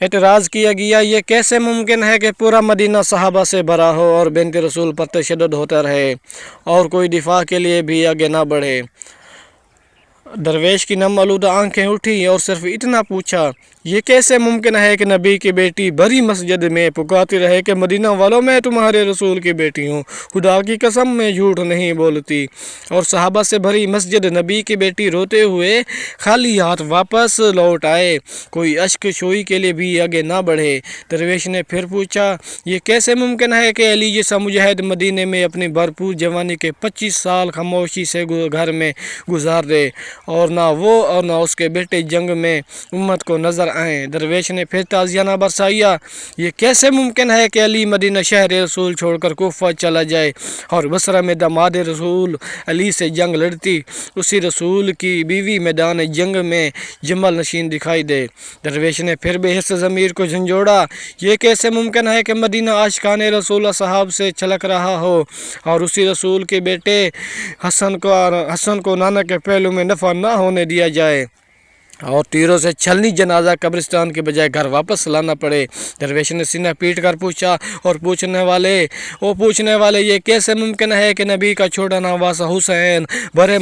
एतराज़ किया गया, ये कैसे मुमकिन है कि पूरा मदीना सहाबा से भरा हो और बिन्त रसूल पर तशद्दुद होता रहे और कोई दिफा के लिए भी आगे ना बढ़े। दरवेश की नम आलूदा आंखें उठी और सिर्फ इतना पूछा, ये कैसे मुमकिन है कि नबी की बेटी भरी मस्जिद में पुकारती रहे कि मदीना वालों, मैं तुम्हारे रसूल की बेटी हूँ, खुदा की कसम मैं झूठ नहीं बोलती। और सहाबा से भरी मस्जिद नबी की बेटी रोते हुए खाली हाथ वापस लौट आए, कोई अश्क शोई के लिए भी आगे ना बढ़े। दरवेश ने फिर पूछा, ये कैसे मुमकिन है कि अली जैसा मुजाहिद मदीने में अपनी भरपूर जवानी के 25 साल खामोशी से घर में गुजार दे और ना वो और ना उसके बेटे जंग में उम्मत को नज़र आए। दरवेश ने फिर ताज़ियाना बरसाया, ये कैसे मुमकिन है कि अली मदीना शहर रसूल छोड़कर कोफा चला जाए और बसरा में दामाद रसूल अली से जंग लड़ती उसी रसूल की बीवी मैदान जंग में जमल नशीन दिखाई दे। दरवेश ने फिर बेहिस ज़मीर को झंझोड़ा, ये कैसे मुमकिन है कि मदीना आशिकाने रसूल साहब से छलक रहा हो और उसी रसूल के बेटे हसन को नाना के पहलू में नफ़ा ना होने दिया जाए और तीरों से छलनी जनाजा कब्रिस्तान के बजाय घर वापस लाना पड़े। दरवेश ने सीना पीट कर पूछा, और पूछने वाले ये कैसे मुमकिन है कि नबी का छोटा नवासा हुसैन भरे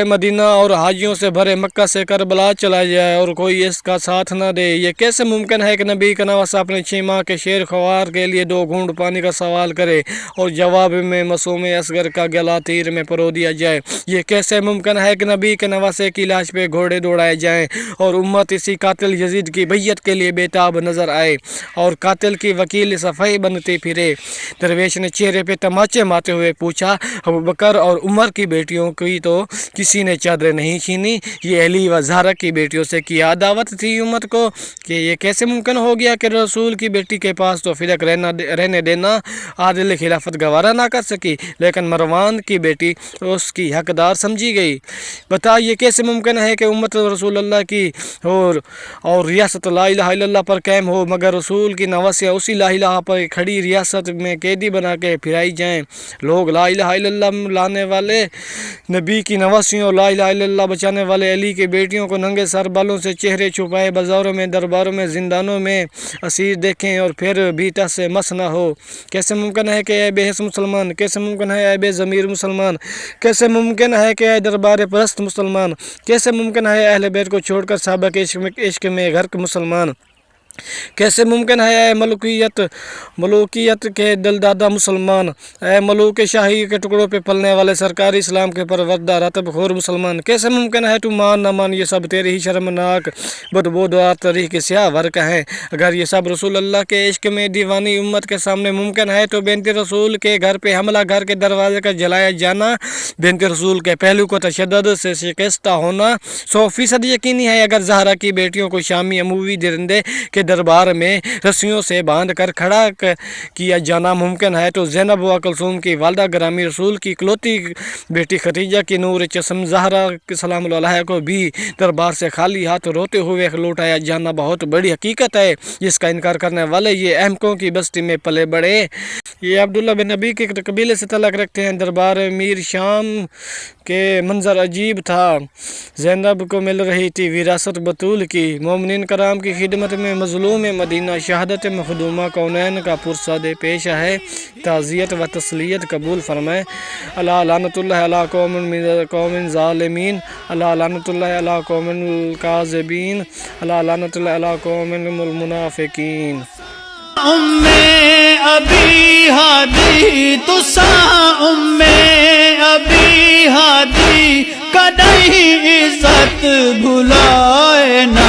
मदीना और हाजियों से भरे मक्का से करबला चला जाए और कोई इसका साथ ना दे। ये कैसे मुमकिन है कि नबी का नवासा अपने 6 माह के शेर ख्वार के लिए 2 घूंट पानी का सवाल करे और जवाब में मासूम असगर का गला तीर में परो दिया जाए। ये कैसे मुमकिन है कि नबी के नवासे की लाश पे घोड़े दौड़ाए जाएं और उम्मत इसी कातिल यजीद की बैयत के लिए बेताब नजर आए और कातिल की वकील सफ़ाई बनती फिरे। दरवेश ने चेहरे पे तमाचे मारते हुए पूछा, अबू बकर और उमर की बेटियों की तो किसी ने चादरें नहीं छीनी, ये अली व ज़हरा की बेटियों से क्या दावत थी उम्मत को कि ये कैसे मुमकिन हो गया कि रसूल की बेटी के पास तो फिरक रहने देना आदिल खिलाफत गवारा ना कर सकी, लेकिन मरवान की बेटी उसकी हकदार समझी गई। बता, ये कैसे मुमकिन है कि उम्मत रसूल अल्लाह की और रियासत ला इलाहा इल्लल्लाह पर कायम हो मगर रसूल की नवासियाँ उसी ला इलाहा पर खड़ी रियासत में कैदी बना के फिराई जाएँ। लोग ला इलाहा इल्लल्लाह लाने वाले नबी की नवासियों, ला इलाहा इल्लल्लाह बचाने वाले अली की बेटियों को नंगे सर बालों से चेहरे छुपाए बाज़ारों में, दरबारों में, जिंदानों में असीर देखें और फिर भी टस से मस न हो। कैसे मुमकिन है कि ऐ बेहस मुसलमान, कैसे मुमकिन है ऐ बेज़मीर मुसलमान, कैसे मुमकिन है कि ऐ दरबार परस्त मुसलमान, कैसे मुमकिन है अहले बैत को छोड़कर साहबा के इश्क में गर्क मुसलमान, कैसे मुमकिन है ऐ मलूकियत के दिलदादा मुसलमान, ऐ मलूक शाही के टुकड़ों पे पलने वाले सरकारी इस्लाम के परवरदा रतब खोर मुसलमान, कैसे मुमकिन है तू मान न मान, ये सब तेरी ही शर्मनाक बदबूदार तरीक़ के स्याह वर्क हैं। अगर ये सब रसूल अल्लाह के इश्क में दीवानी उम्मत के सामने मुमकिन है तो बिन्त रसूल के घर पे हमला, घर के दरवाजे का जलाया जाना, बिन्त रसूल के पहलू को तशद्दुद से शिकस्त होना 100% यकीनी है। अगर ज़हरा की बेटियों को शामी अमूवी दरिंदे के दरबार में रस्सियों से बांध कर खड़ा किया जाना मुमकिन है तो ज़ैनब व कुलसूम की वालदा ग्रामी रसूल की इकलौती बेटी खदीजा की नूर चस्म ज़हरा सलाम अलैहा को भी दरबार से खाली हाथ रोते हुए लौटाया जाना बहुत बड़ी हकीकत है, जिसका इनकार करने वाले ये अहमकों की बस्ती में पले बड़े। ये अब्दुल्ला बिन नबी के कबीले से तलक रखते हैं। दरबार मीर शाम के मंजर अजीब था। ज़ैनब को मिल रही थी विरासत बतूल की। मोमिनीन कराम की खिदमत में मज़लूम मदीना शहादत मखदूमा कौनैन का पुरसाद पेश है। ताज़ियत व तस्लियत कबूल फरमाए। अला लानतुल्लाह अला कौमिन ज़ालिमीन, अला लानतुल्लाह अला कौमिन काज़िबीन, अला लानतुल्लाह अला कौमिन मुनाफिकीन। उम्मे अबी हादी तुसा उम्मे अबी हादी कदई इज्जत भुलाए ना।